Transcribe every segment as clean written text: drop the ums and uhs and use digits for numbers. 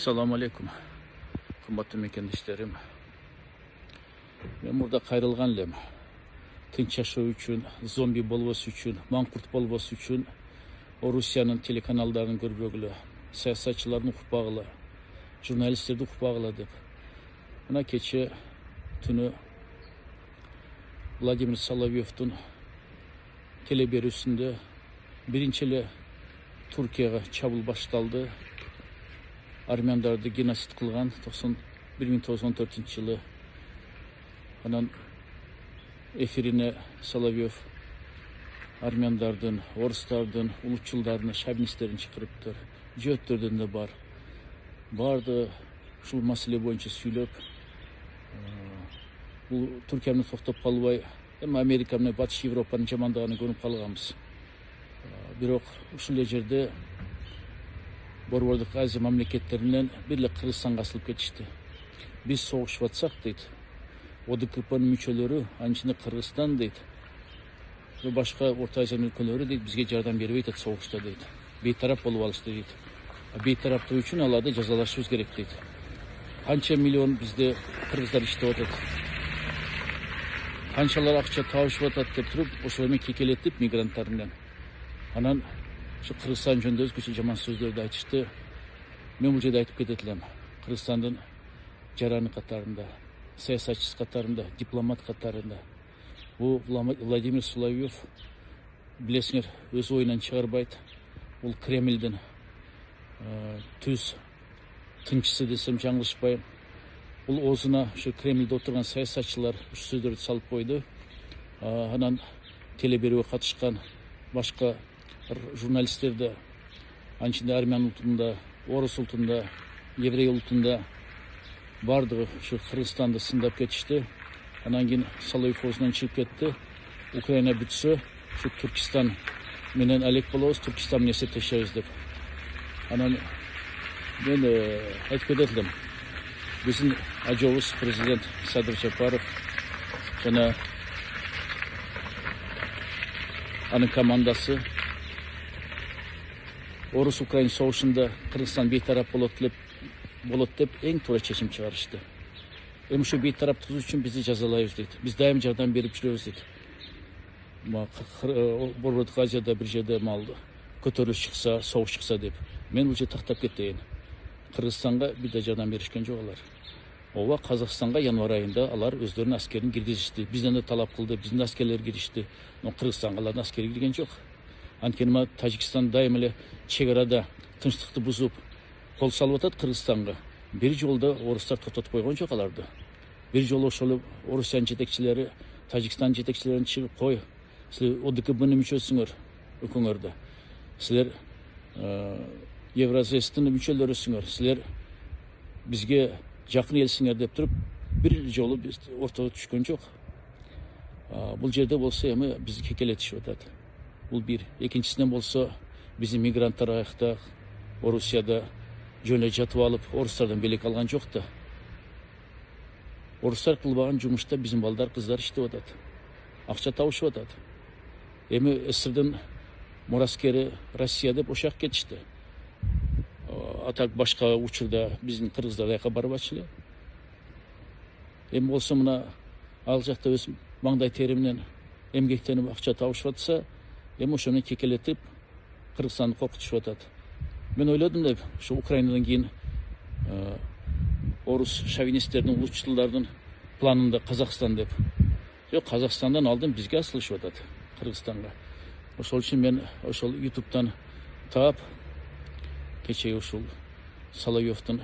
Assalamu alaikum. Kımbatlı mekendişlerim. Ben burada kayrılgan lem. Tinç yaşağı üçün, zombi bolvası üçün, mankurt bolvası üçün o Rusya'nın telekanallarının görgülü, siyasatçıların hukbağılı, jurnalistleri hukbağılı dep. Buna keçe tünü Vladimir Solovyov'tun teleberüsünde birinçili Türkiye'ye çabul baştaldı. Armendardı genosit kılgan 1914 yılı anan efirine Solovyov Armendardın, Orustardın, Ulutçuldarını, Şavinistlerin çıkarıptır. Jöttörden de var. Bardı şu mesele boyunca söylep bu Türkiye'nin toktop kalbay hem Amerika'nın Batı Avrupa'nın jamandığını görüp kalgamız. Birok uşul ejerde Borvardıq Azya memleketlerinden birle Kırgızstan'a asılıp geçti. Biz soğuşvatsak deydi. ODKB'nin müçeleri, aynı içinde Kırgızstan deydi. Ve başka Orta Azya ülkeleri deydi, bizge yardım beribeyt et soğuşta deydi. Beytarap olup alıştı deydi. Beytaraptığı için Allah'da cezalaşırız gerek deydi. Hança milyon bizde Kırgızlar işte otadı. Hançalar akça tavuşvatat deyip durup, o sırayı kekeletip migrantlarından. Anan şu Kırgızstan jönde özgüçü jaman sözleri de aytıştı. Men bu жерде aytıp кететилем. Kırgızstandын жараны катарында, саясатчысы катарында, дипломат катарында. Bu Vladimir Solovyov bilesиңер өз ойынан чыгарбайт. Бул Кремльдин түз тынчысы десем жаңылышпайм. Бул оозуна şu Кремльде отурган саясатчылар ушу сөздөрдү салып койду. Анан телеберүүгө катышкан башка jurnalistler de, aynı içinde Armen ultunda, Orus ultunda, Yevrey ultunda vardı şu Kırgızstan'da sındap geçti. Anangin Solovyov ozundan çıkıp gitti. Ukrayna bütüsü şu Türkistan menen alek bolobuz, Türkistan menese teşebbüs dep. Anan ben aytıp ketetilim. Bizim acabız Prezident Sadır Japarov jana anın komandası Orus-Ukrayna soğuşunda Kırgızstan beytarap bolot dep en to'g'ri chechim chiqarishdi. Hem şu beytarap tutuş için bizi jazalayız deydi. Biz daim yardım berip жүрөбүz deydi. Borvardıq Aziyada bir жерде maldı. Көтөрүлүш чыкса, соғыш чыкса деп. Мен бұл жерде тактап кетейин. Кыргызстанга bir de yardım berишкен жок алар. Ооба Казакстанга январь айында алар өздөрүнүн аскерин киргизишти. Бизден де талап кылды, биздин аскерлер киришти. Но Кыргызстанга алардын аскери кирген жок. Анткени Тажикстан дайым эле чек-арада тынчтыкты бузуп, кол салып атат Кыргызстанга. Bir жолда орустар токтотуп койгон жок аларды. Bir жолу ошол Орусиянын жетекчилери, Тажикстан жетекчилерин чыгып кой, силер ОДКБнын мүчөсүңөр, өкүңөрдө. Силер Евразиястын мүчөлөрүсүңөр, силер бизге жакын элсиңер деп туруп, bir жолу биз ортого түшкөн жок. Бул жерде болсо эми бизди кекелетишип атат. Бұл bir. Екіншісінен болса, bizim migrantar ayakta, Rusya'da жөнө жатып алып, орустардан белек алган жок да. Орустар кылбаган жумушта bizim балдар, кыздар иштеп атат. Акча табышып атат. Эми СССРдин мураскери Россия деп ошак кетишти. Атак башка учурда биздин кыргыздар аяка барып атчу эле. Эми болсо мына ал жакта өз маңдай териминен эмгектенип акча табышып атса, hem ошону кекелетип Кыргызстанды коркутушуп атат. Мен ойлодум деп, şu Украинадан кийин орус шовинисттердин, улутчулдардын планында Казакстан деп. Жок, Казакстандан алдын бизге асылышып атат, Кыргызстанга. Ошол үчүн мен ошол YouTube'дан таап кечээ ушул Соловьевдун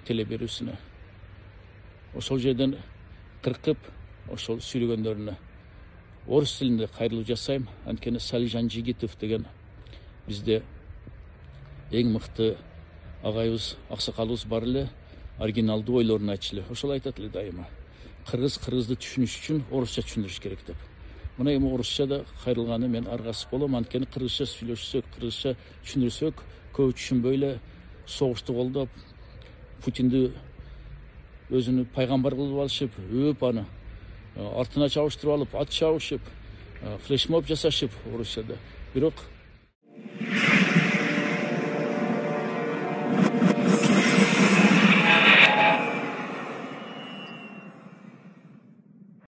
телеберүүсүнө ошол жерден кыркып ошол сүйлөгөндөрүнө Орыс тілінде кайрылуу жасайм. Анткени Салижан Жигитов деген бизде эң мыкты агайыбыз, аксакалыбыз бар эле, оригиналдуу ойлорун айтчу эле. Ошол айтат эле дайыма. Кыргызды түшүнүш үчүн орусча түшүндүрүш керек деп. Мына эми орусчада кайрылганы мен аргасып болом. Анткени кыргызча сүйлөшсөк, кыргызча түшүндүрсөк, көп түшүнбөй эле согушту колдоп, Путинди өзүнү пайгамбар кылып алышып, өп аны артына чабыштырып алып, ат чабышып, флешмоб жасашып Орусияда. Бирок